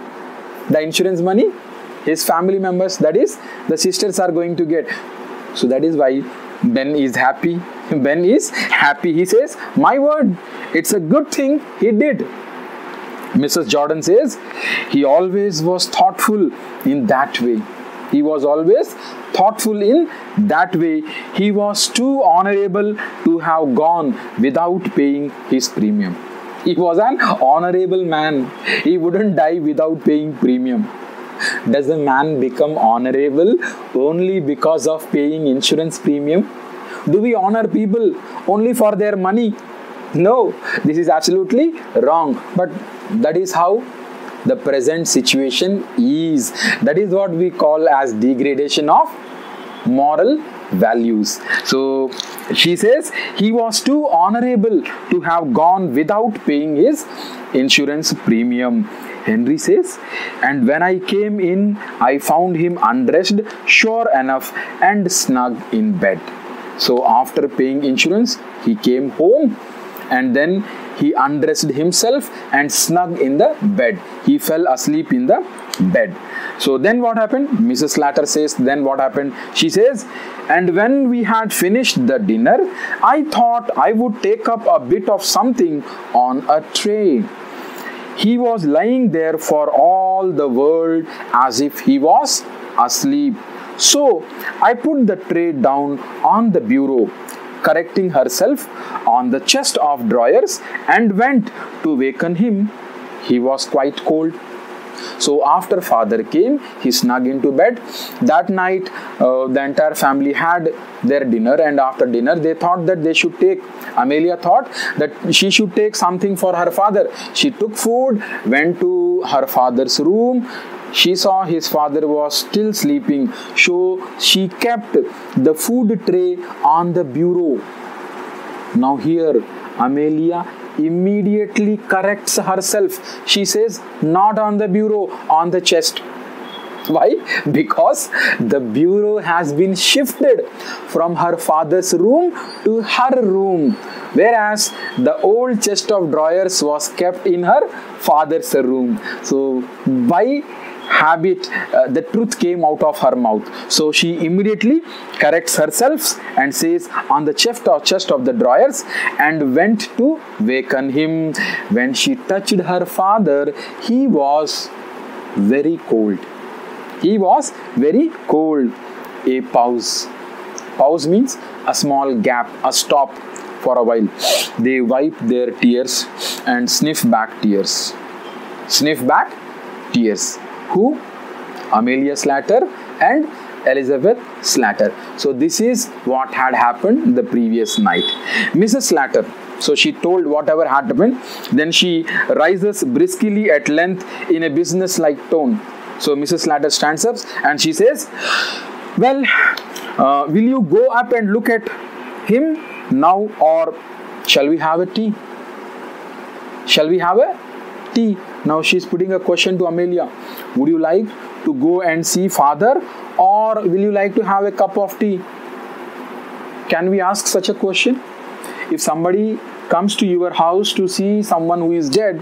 The insurance money? His family members, that is, the sisters are going to get. So that is why Ben is happy. Ben is happy. He says, my word, it's a good thing he did. Mrs. Jordan says, he always was thoughtful in that way. He was always thoughtful in that way. He was too honorable to have gone without paying his premium. He was an honorable man. He wouldn't die without paying premium. Does a man become honorable only because of paying insurance premium? Do we honor people only for their money? No, this is absolutely wrong. But that is how the present situation is. That is what we call as degradation of moral values. So she says he was too honorable to have gone without paying his insurance premium. Henry says, and when I came in, I found him undressed, sure enough, and snug in bed. So after paying insurance, he came home and then he undressed himself and snug in the bed. He fell asleep in the bed. So then what happened? Mrs. Slater says, then what happened? She says, and when we had finished the dinner, I thought I would take up a bit of something on a tray. He was lying there for all the world as if he was asleep. So I put the tray down on the bureau, correcting herself on the chest of drawers, and went to waken him. He was quite cold. So after father came, he snug into bed. That night, the entire family had their dinner, and after dinner, they thought that they should take, Amelia thought that she should take something for her father. She took food, went to her father's room. She saw his father was still sleeping, so she kept the food tray on the bureau. Now here, Amelia immediately corrects herself. She says, not on the bureau, on the chest. Why? Because the bureau has been shifted from her father's room to her room, whereas the old chest of drawers was kept in her father's room. So by habit, the truth came out of her mouth. So she immediately corrects herself and says, on the chest of the drawers, and went to waken him. When she touched her father, he was very cold. He was very cold. A pause. Pause means a small gap, a stop for a while. They wipe their tears and sniff back tears. Sniff back tears. Who? Amelia Slater and Elizabeth Slatter. So this is what had happened the previous night. Mrs. Slatter, so she told whatever had happened. Then she rises briskly at length in a business-like tone. So Mrs. Slatter stands up and she says, well, will you go up and look at him now, or shall we have a tea? Shall we have a tea? Now she's putting a question to Amelia. Would you like to go and see father, or will you like to have a cup of tea? Can we ask such a question? If somebody comes to your house to see someone who is dead,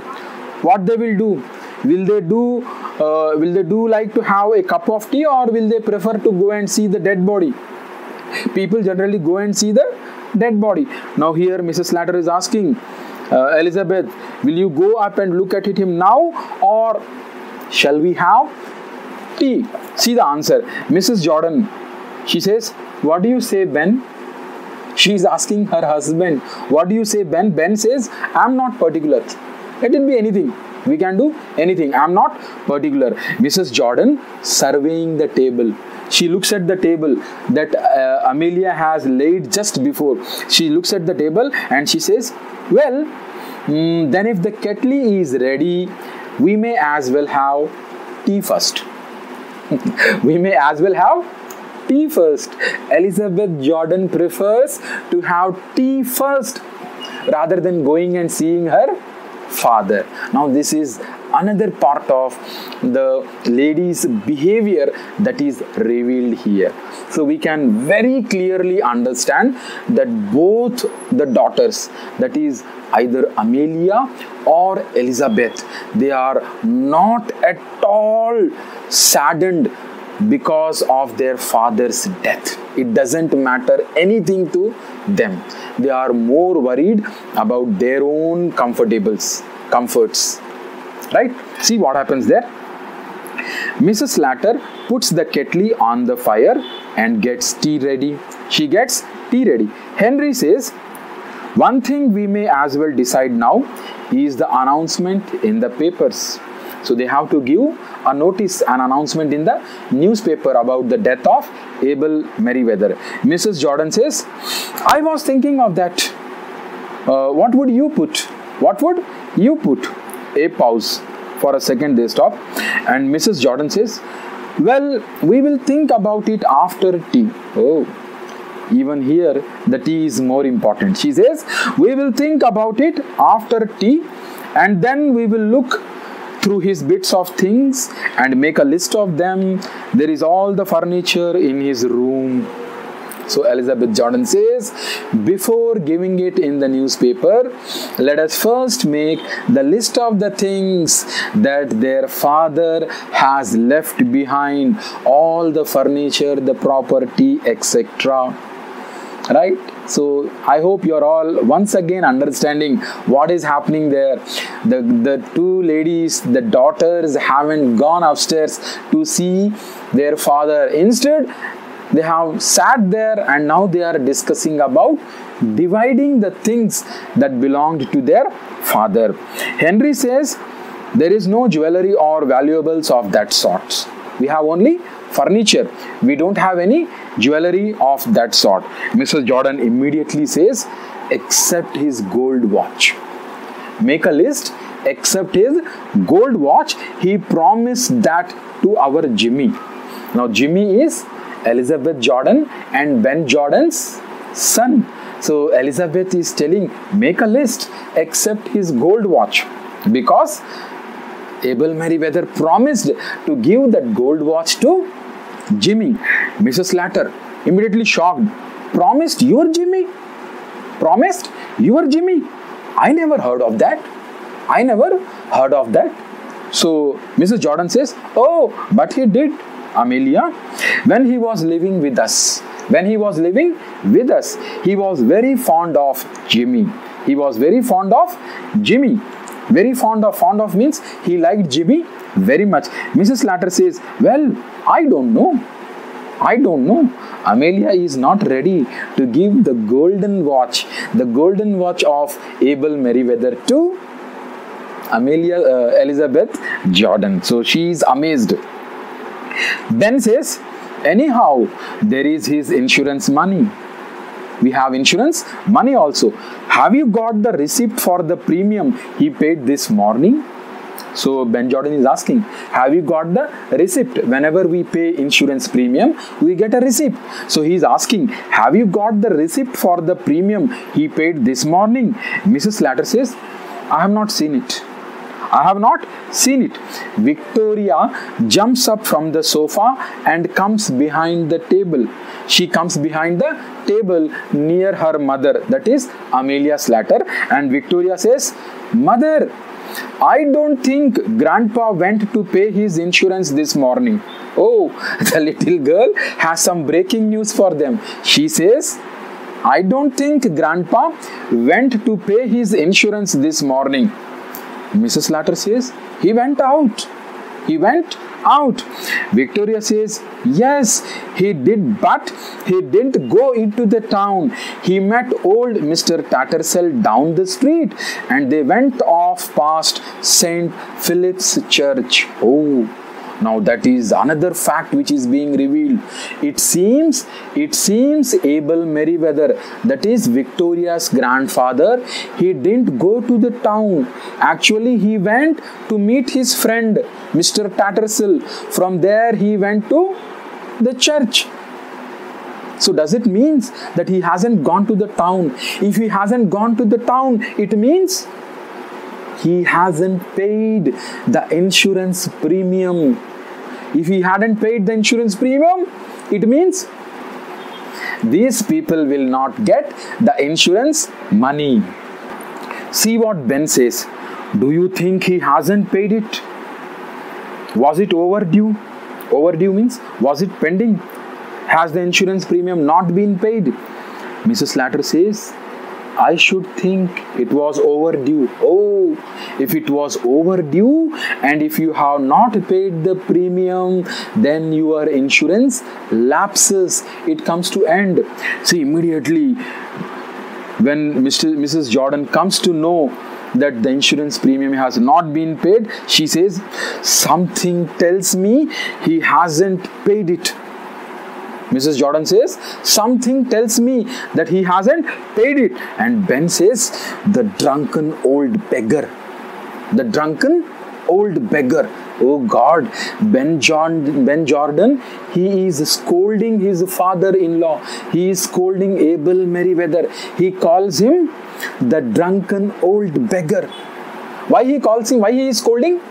what they will do? Will they do like to have a cup of tea, or will they prefer to go and see the dead body? People generally go and see the dead body. Now here Mrs. Slatter is asking, Elizabeth, will you go up and look at him now, or shall we have tea? See the answer. Mrs. Jordan, she says, what do you say, Ben? She is asking her husband, what do you say, Ben? Ben says, I am not particular. Let it be anything. We can do anything. I am not particular. Mrs. Jordan surveying the table. She looks at the table that Amelia has laid just before. She looks at the table and she says, well, then if the kettle is ready, we may as well have tea first. We may as well have tea first. Elizabeth Jordan prefers to have tea first rather than going and seeing her father. Now this is another part of the lady's behavior that is revealed here. So we can very clearly understand that both the daughters, that is either Amelia or Elizabeth, they are not at all saddened because of their father's death. It doesn't matter anything to them. They are more worried about their own comforts. Right? See what happens there. Mrs. Slatter puts the kettle on the fire and gets tea ready. She gets tea ready. Henry says, one thing we may as well decide now is the announcement in the papers. So they have to give a notice, an announcement in the newspaper about the death of Abel Merriweather. Mrs. Jordan says, I was thinking of that. What would you put? What would you put? A pause. For a second they stop. And Mrs. Jordan says, well, we will think about it after tea. Oh, even here the tea is more important. She says, we will think about it after tea, and then we will look through his bits of things and make a list of them. There is all the furniture in his room. So Elizabeth Jordan says, before giving it in the newspaper, let us first make the list of the things that their father has left behind, all the furniture, the property, etc. Right? So I hope you are all once again understanding what is happening there. The two ladies, the daughters, haven't gone upstairs to see their father. Instead, they have sat there and now they are discussing about dividing the things that belonged to their father. Henry says, there is no jewelry or valuables of that sort. We have only furniture. We don't have any jewelry of that sort. Mrs. Jordan immediately says, except his gold watch. Make a list, except his gold watch. He promised that to our Jimmy. Now Jimmy is Elizabeth Jordan and Ben Jordan's son. So Elizabeth is telling, make a list except his gold watch, because Abel Merriweather promised to give that gold watch to Jimmy. Mrs. Slatter immediately shocked. Promised your Jimmy? Promised your Jimmy? I never heard of that. I never heard of that. So Mrs. Jordan says, oh, but he did, Amelia, when he was living with us. When he was living with us, he was very fond of Jimmy. He was very fond of Jimmy. Very fond of means he liked Jimmy very much. Mrs. Slatter says, well, I don't know. I don't know. Amelia is not ready to give the golden watch of Abel Merriweather to Elizabeth Jordan. So she is amazed. Ben says, Anyhow, there is his insurance money. We have insurance money also. Have you got the receipt for the premium he paid this morning? So Ben Jordan is asking, have you got the receipt? Whenever we pay insurance premium, we get a receipt. So he is asking, have you got the receipt for the premium he paid this morning? Mrs. Slater says, I have not seen it. I have not seen it. Victoria jumps up from the sofa and comes behind the table. She comes behind the table near her mother, that is Amelia Slater, and Victoria says, Mother, I don't think Grandpa went to pay his insurance this morning. Oh, the little girl has some breaking news for them. She says, I don't think Grandpa went to pay his insurance this morning. Mrs. Slater says, he went out. He went out. Victoria says, yes, he did, but he didn't go into the town. He met old Mr. Tattersall down the street and they went off past St. Philip's Church. Oh, now that is another fact which is being revealed. It seems Abel Merriweather, that is Victoria's grandfather, he didn't go to the town. Actually, he went to meet his friend, Mr. Tattersall. From there, he went to the church. So does it mean that he hasn't gone to the town? If he hasn't gone to the town, it means he hasn't paid the insurance premium. If he hadn't paid the insurance premium, it means these people will not get the insurance money. See what Ben says. Do you think he hasn't paid it? Was it overdue? Overdue means, was it pending? Has the insurance premium not been paid? Mrs. Slater says, I should think it was overdue. Oh, if it was overdue and if you have not paid the premium, then your insurance lapses. It comes to end. See, immediately when Mrs. Jordan comes to know that the insurance premium has not been paid, she says, something tells me he hasn't paid it. Mrs. Jordan says, something tells me that he hasn't paid it. And Ben says, the drunken old beggar. The drunken old beggar. Oh God, Ben Jordan, he is scolding his father-in-law. He is scolding Abel Merriweather. He calls him the drunken old beggar. Why he calls him? Why he is scolding?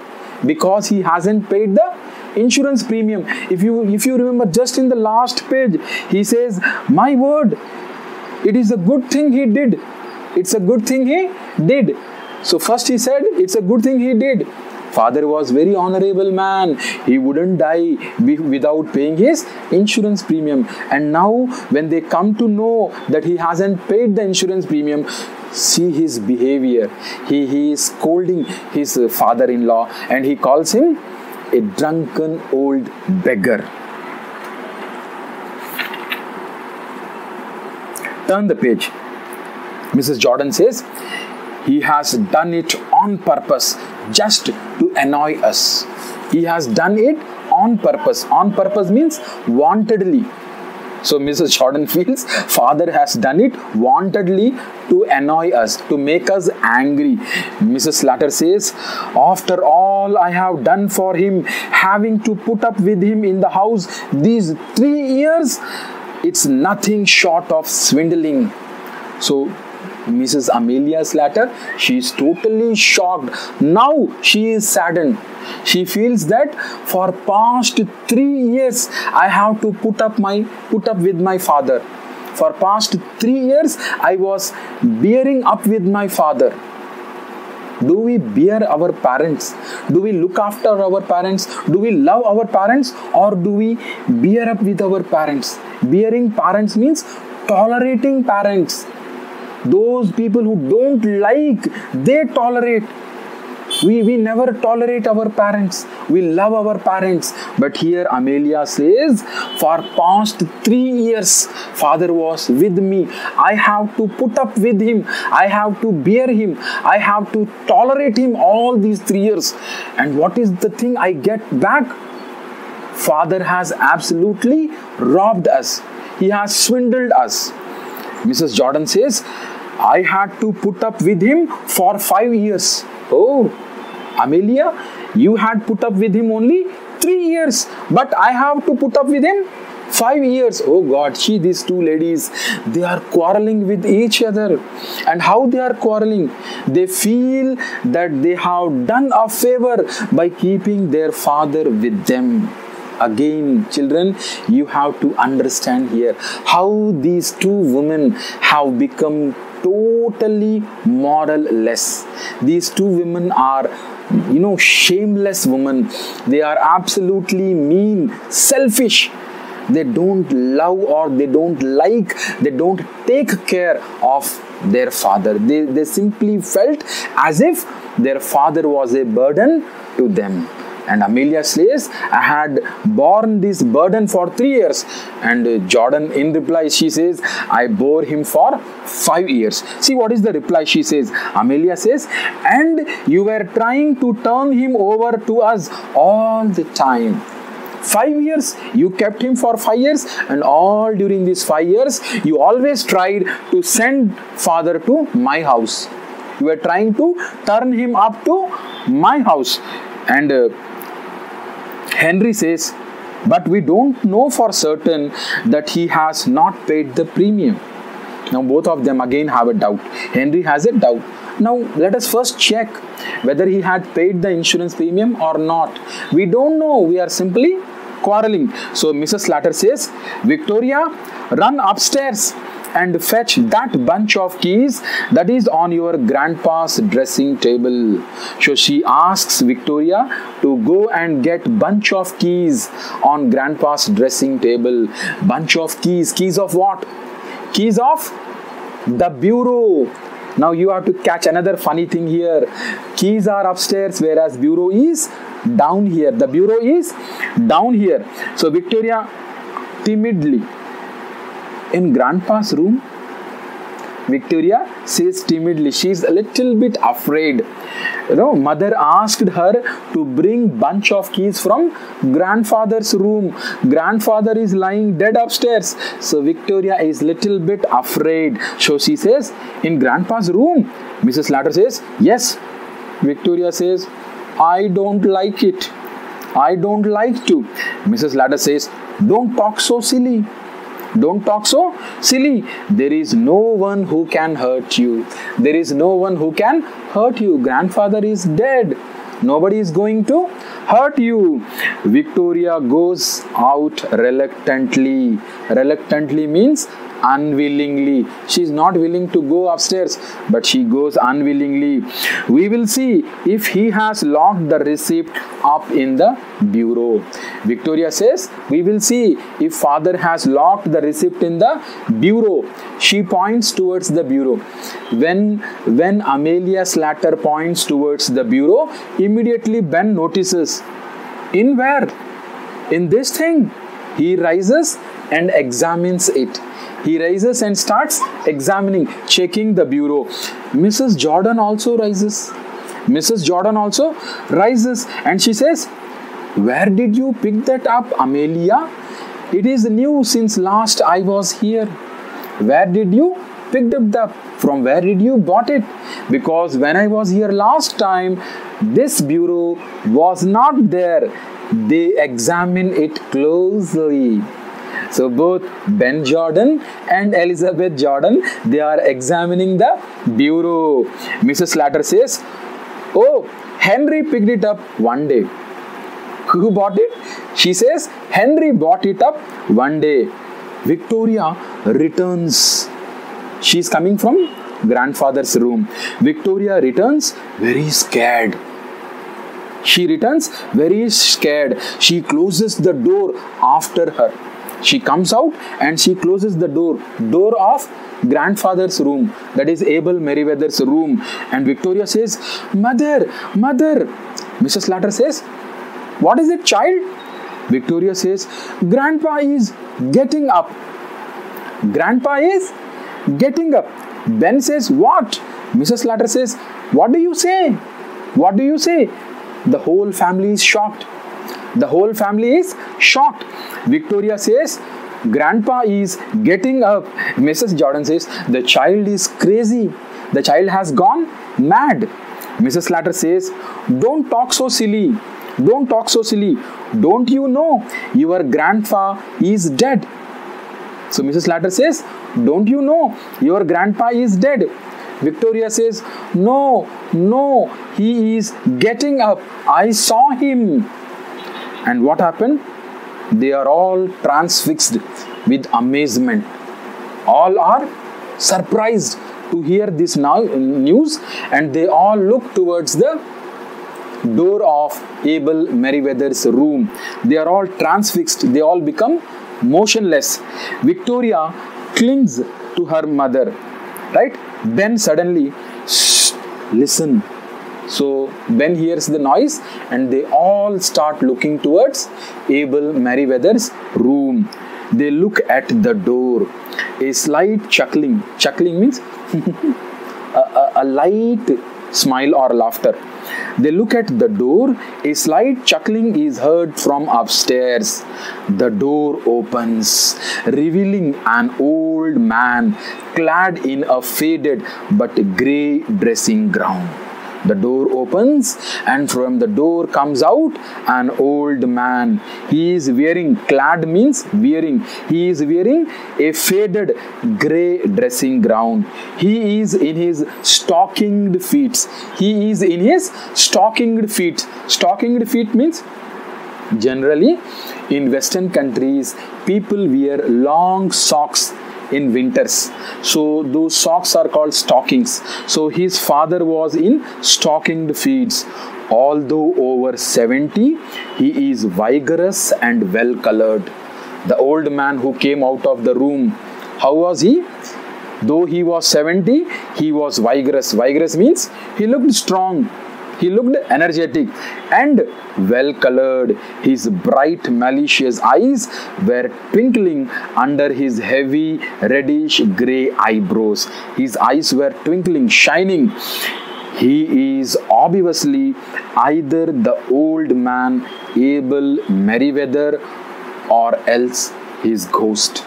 Because he hasn't paid the insurance premium. If you remember, just in the last page, he says, my word, it is a good thing he did. It's a good thing he did. So first he said, it's a good thing he did. Father was very honorable man. He wouldn't die without paying his insurance premium. And now when they come to know that he hasn't paid the insurance premium, see his behavior. He is scolding his father-in-law and he calls him a drunken old beggar. Turn the page. Mrs. Jordan says, he has done it on purpose just to annoy us. He has done it on purpose. On purpose means wantedly. So Mrs. Jordan feels father has done it wantedly to annoy us, to make us angry. Mrs. Slater says, after all I have done for him, having to put up with him in the house these 3 years, it's nothing short of swindling. So Mrs. Amelia Slater, she is totally shocked. Now she is saddened. She feels that for past 3 years I have to put up with my father. For past 3 years I was bearing up with my father. Do we bear our parents? Do we look after our parents? Do we love our parents? Or do we bear up with our parents? Bearing parents means tolerating parents. Those people who don't like, they tolerate. We never tolerate our parents. We love our parents. But here Amelia says, for past 3 years, father was with me. I have to put up with him. I have to bear him. I have to tolerate him all these 3 years. And what is the thing I get back? Father has absolutely robbed us. He has swindled us. Mrs. Jordan says, I had to put up with him for 5 years. Oh, Amelia, you had put up with him only 3 years, but I have to put up with him 5 years. Oh God, these two ladies, they are quarreling with each other. And how they are quarreling? They feel that they have done a favor by keeping their father with them. Again, children, you have to understand here how these two women have become totally moralless. These two women are, shameless women. They are absolutely mean, selfish. They don't love or they don't like, they don't take care of their father. They simply felt as if their father was a burden to them. And Amelia says, I had borne this burden for 3 years. And Jordan, in reply, she says, I bore him for 5 years. See what is the reply she says. Amelia says, and you were trying to turn him over to us all the time. 5 years, you kept him for 5 years, and all during these 5 years, you always tried to send father to my house. You were trying to turn him up to my house. And Henry says, but we don't know for certain that he has not paid the premium. Now both of them again have a doubt. Henry has a doubt. Now let us first check whether he had paid the insurance premium or not. We don't know. We are simply quarreling. So Mrs. Slater says, Victoria, run upstairs and fetch that bunch of keys that is on your grandpa's dressing table. So she asks Victoria to go and get bunch of keys on grandpa's dressing table. Bunch of keys. Keys of what? Keys of the bureau. Now you have to catch another funny thing here. Keys are upstairs, whereas bureau is down here. The bureau is down here. So Victoria timidly, in grandpa's room, Victoria says timidly, she is a little bit afraid. Mother asked her to bring bunch of keys from grandfather's room. Grandfather is lying dead upstairs. So Victoria is little bit afraid. So she says, in grandpa's room. Mrs. Slater says, yes. Victoria says, I don't like it. I don't like to. Mrs. Slater says, don't talk so silly. Don't talk so silly. There is no one who can hurt you. There is no one who can hurt you. Grandfather is dead. Nobody is going to hurt you. Victoria goes out reluctantly. Reluctantly means unwillingly. She is not willing to go upstairs, but she goes unwillingly. We will see if he has locked the receipt up in the bureau. Victoria says, we will see if father has locked the receipt in the bureau. She points towards the bureau. When Amelia Slater points towards the bureau, immediately Ben notices. In where? In this thing. He rises and examines it. He rises and starts examining, checking the bureau. Mrs. Jordan also rises. Mrs. Jordan also rises and she says, where did you pick that up, Amelia? It is new since last I was here. Where did you pick up that? From where did you bought it? Because when I was here last time, this bureau was not there. They examined it closely. So both Ben Jordan and Elizabeth Jordan, they are examining the bureau. Mrs. Slater says, oh, Henry picked it up one day. Who bought it? She says, Henry bought it up one day. Victoria returns. She is coming from grandfather's room. Victoria returns very scared. She returns very scared. She closes the door after her. She comes out and she closes the door of grandfather's room, that is Abel Meriwether's room. And Victoria says, Mother. Mrs. Slater says, what is it, child? Victoria says, Grandpa is getting up. Grandpa is getting up. Ben says, what? Mrs. Slater says, what do you say? What do you say? The whole family is shocked. The whole family is shocked. Victoria says, Grandpa is getting up. Mrs. Jordan says, the child is crazy. The child has gone mad. Mrs. Slater says, don't talk so silly. Don't talk so silly. Don't you know your grandpa is dead? So Mrs. Slater says, don't you know your grandpa is dead? Victoria says, no, he is getting up. I saw him. And what happened? They are all transfixed with amazement. All are surprised to hear this news, and they all look towards the door of Abel Meriwether's room. They are all transfixed. They all become motionless. Victoria clings to her mother, right? Then suddenly, shh, listen. So Ben hears the noise and they all start looking towards Abel Meriwether's room. They look at the door. A slight chuckling. Chuckling means a light smile or laughter. They look at the door. A slight chuckling is heard from upstairs. The door opens, revealing an old man clad in a faded but grey dressing gown. The door opens and from the door comes out an old man. He is wearing, clad means wearing. He is wearing a faded grey dressing gown. He is in his stockinged feet. He is in his stockinged feet. Stockinged feet means generally in Western countries people wear long socks in winters. So those socks are called stockings. So his father was in stockinged feet. Although over 70, he is vigorous and well colored. The old man who came out of the room, how was he? Though he was 70, he was vigorous. Vigorous means he looked strong. He looked energetic and well colored. His bright, malicious eyes were twinkling under his heavy, reddish grey eyebrows. His eyes were twinkling, shining. He is obviously either the old man Abel Meriwether or else his ghost.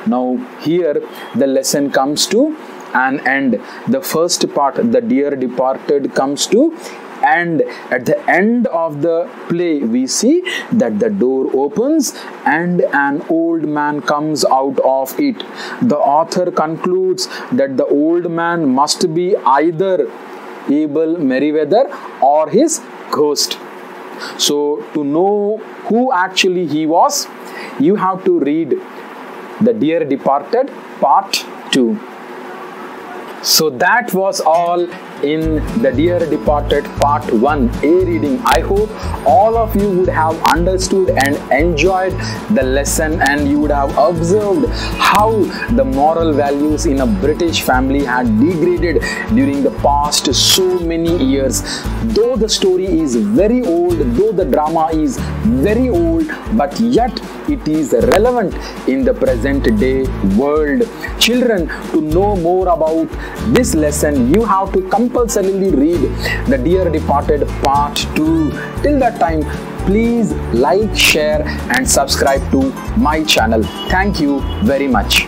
Now here the lesson comes to an end. The first part, the dear departed, comes to end. At the end of the play, we see that the door opens and an old man comes out of it. The author concludes that the old man must be either Abel Meriwether or his ghost. So to know who actually he was, you have to read The Dear Departed Part 2. So that was all in The Dear Departed Part 1, A reading. I hope all of you would have understood and enjoyed the lesson, and you would have observed how the moral values in a British family had degraded during the past so many years. Though the story is very old, though the drama is very old, but yet it is relevant in the present day world. Children, to know more about this lesson, you have to compulsorily read The Dear Departed Part 2. Till that time, please like, share and subscribe to my channel. Thank you very much.